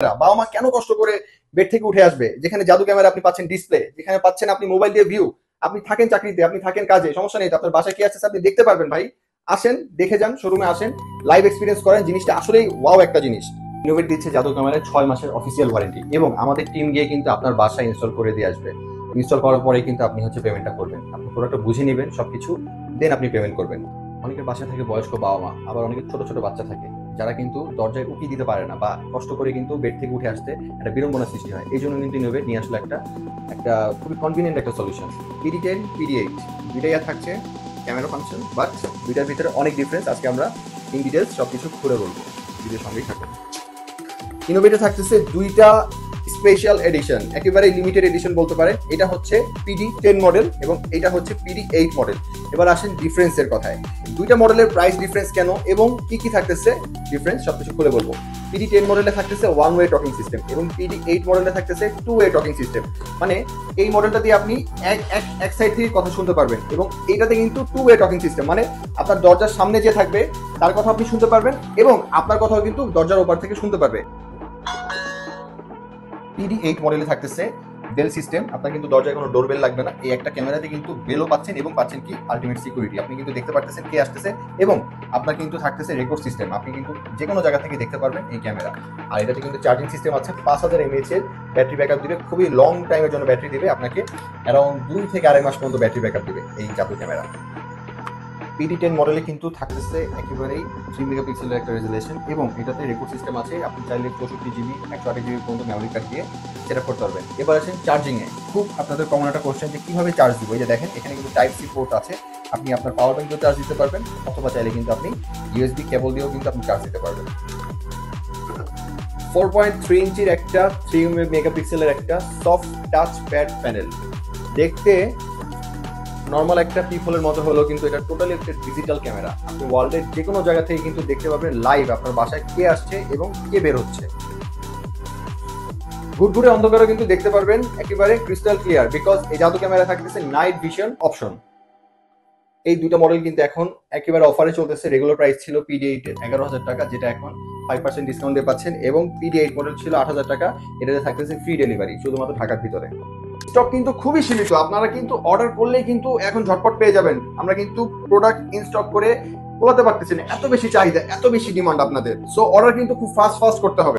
বাবা মা কেন কষ্ট করে বেড থেকে উঠে আসবে, যেখানে জাদু ক্যামেরা আপনি পাচ্ছেন, ডিসপ্লে যেখানে পাচ্ছেন, আপনি মোবাইল দিয়ে ভিউ, আপনি থাকেন চাকরিতে, আপনি থাকেন কাজে, সমস্যা নেই, আপনার বাসায় কি আছে আপনি দেখতে পারবেন। ভাই আসেন, দেখে যান, শোরুমে আসেন, লাইভ এক্সপিরিয়েন্স করেন, জিনিসটা আসলেই ওয়াও একটা জিনিস। ইনোভেট দিচ্ছে জাদু ক্যামেরায় 6 মাসের অফিসিয়াল ওয়ারেন্টি, এবং আমাদের টিম গিয়ে কিন্তু আপনার বাসায় ইনস্টল করে দিয়ে আসবে। ইনস্টল করার পরে কিন্তু আপনি পেমেন্টটা করবেন, আপনি প্রোডাক্টটা বুঝে নেবেন সবকিছু, দেন আপনি পেমেন্ট করবেন। অনেকের বাসায় থাকে বয়স্ক বাবা মা, আবার অনেকের ছোট ছোট বাচ্চা থাকে, যারা কিন্তু দরজায় উকি দিতে পারে না বা কষ্ট করে কিন্তু বেড থেকে উঠে আসতে একটা বিড়ম্বনা সৃষ্টি হয়। এই জন্য কিন্তু ইনোভেট নিয়ে আসলে একটা একটা খুবই কনভিনিয়েন্ট একটা সলিউশন। PD10 PD8 দুইটাই থাকছে ক্যামেরা ফাংশন, বাট দুইটার ভিতরে অনেক ডিফারেন্স। আজকে আমরা ইন ডিটেলস সবকিছু খুলে বলবো, ভিডিওর সঙ্গেই থাকুন। ইনোভেটে থাকতেছে দুইটা স্পেশাল এডিশন, একেবারে লিমিটেড এডিশন বলতে পারেন। এটা হচ্ছে PD10 মডেল এবং এটা হচ্ছে PD8 মডেল। এবার আসেন ডিফারেন্সের কথায়, দুইটা মডেলের প্রাইস ডিফারেন্স কেন এবং কি কি থাকতেছে ডিফারেন্স সবকিছু খুলে বলবো। PD10 মডেলে থাকতেছে ওয়ান ওয়ে টকিং সিস্টেম এবং PD8 মডেলে থাকতেছে টু ওয়ে টকিং সিস্টেম। মানে এই মডেলটা দিয়ে আপনি এক সাইড থেকে কথা শুনতে পারবেন, এবং এইটাতে কিন্তু টু ওয়ে টকিং সিস্টেম, মানে আপনার দরজার সামনে যে থাকবে তার কথা আপনি শুনতে পারবেন এবং আপনার কথাও কিন্তু দরজার ওপার থেকে শুনতে পারবে। PD8 মডেলে থাকতেছে বেল সিস্টেম, আপনার কিন্তু দরজায় কোনো ডোরবেল লাগবে না। এই একটা ক্যামেরাতে কিন্তু বেলও পাচ্ছেন এবং পাচ্ছেন কি আলটিমেট সিকিউরিটি, আপনি কিন্তু দেখতে পারতেছেন কে আসতেছে, এবং আপনার কিন্তু থাকতেছে রেকর্ড সিস্টেম, আপনি কিন্তু যে কোনো জায়গা থেকে দেখতে পারবেন এই ক্যামেরা। আর এটাতে কিন্তু চার্জিং সিস্টেম আছে, 5000 mAh এর ব্যাটারি ব্যাকআপ দিবে, খুবই লং টাইমের জন্য ব্যাটারি দিবে আপনাকে, অ্যারাউন্ড 2 থেকে 2.5 মাস পর্যন্ত ব্যাটারি ব্যাকআপ দিবে এই জাদু ক্যামেরা। PD10 মডেলে কিন্তু থাকতেছে একেবারেই 3 মেগাপিক্সেলের একটা রেজুলেশন, এবং এটাতে রেকর্ড সিস্টেম আছে, আপনি চাইলে 64 GB 128 GB পর্যন্ত মেমোরি কার্ড দিয়ে সেট আপ করতে পারবেন। এবার আসেন চার্জিংয়ে, খুব আপনাদের কমন একটা কোশ্চেন যে কীভাবে চার্জ দিব। এই যে দেখেন এখানে কিন্তু Type-C পোর্ট আছে, আপনি আপনার পাওয়ার ব্যাংক দিয়েও চার্জ দিতে পারবেন, অথবা চাইলে কিন্তু আপনি USB কেবল দিয়েও কিন্তু আপনি চার্জ দিতে পারবেন। 4.3 ইঞ্চির একটা 3 মেগাপিক্সেলের একটা সফট টাচ প্যাড প্যানেল, দেখতে নর্মাল একটা পিপলের মতো হলো, কিন্তু এটা টোটালি একটা ডিজিটাল ক্যামেরা। আপনি ওয়ার্ল্ডের যে কোনো জায়গা থেকে কিন্তু দেখতে পাবেন লাইভ আপনার বাসায় কে আসছে এবং কে বের হচ্ছে। ঘুরঘুরে অন্ধকারে কিন্তু দেখতে পারবেন একেবারে ক্রিস্টাল ক্লিয়ার, বিকজ এই জাদু ক্যামেরা থাকতেছে নাইট ভিশন অপশন। এই দুটো মডেল কিন্তু এখন একেবারে অফারে চলতেছে। রেগুলার প্রাইস ছিল PD8 এর 11,000 টাকা, যেটা এখন 5% ডিসকাউন্ট দিয়ে পাচ্ছেন, এবং PD8 মডেল ছিল 8,000 টাকা, এটাতে থাকতেছে ফ্রি ডেলিভারি শুধুমাত্র ঢাকার ভিতরে। স্টক কিন্তু খুবই সীমিত, আপনারা কিন্তু অর্ডার করলেই কিন্তু এখন ঝটপট পেয়ে যাবেন। আমরা কিন্তু প্রোডাক্ট ইন স্টক করে বলাতে পারতেছি না, এত বেশি চাহিদা, এত বেশি ডিমান্ড আপনাদের। সো অর্ডার কিন্তু খুব ফাস্ট করতে হবে।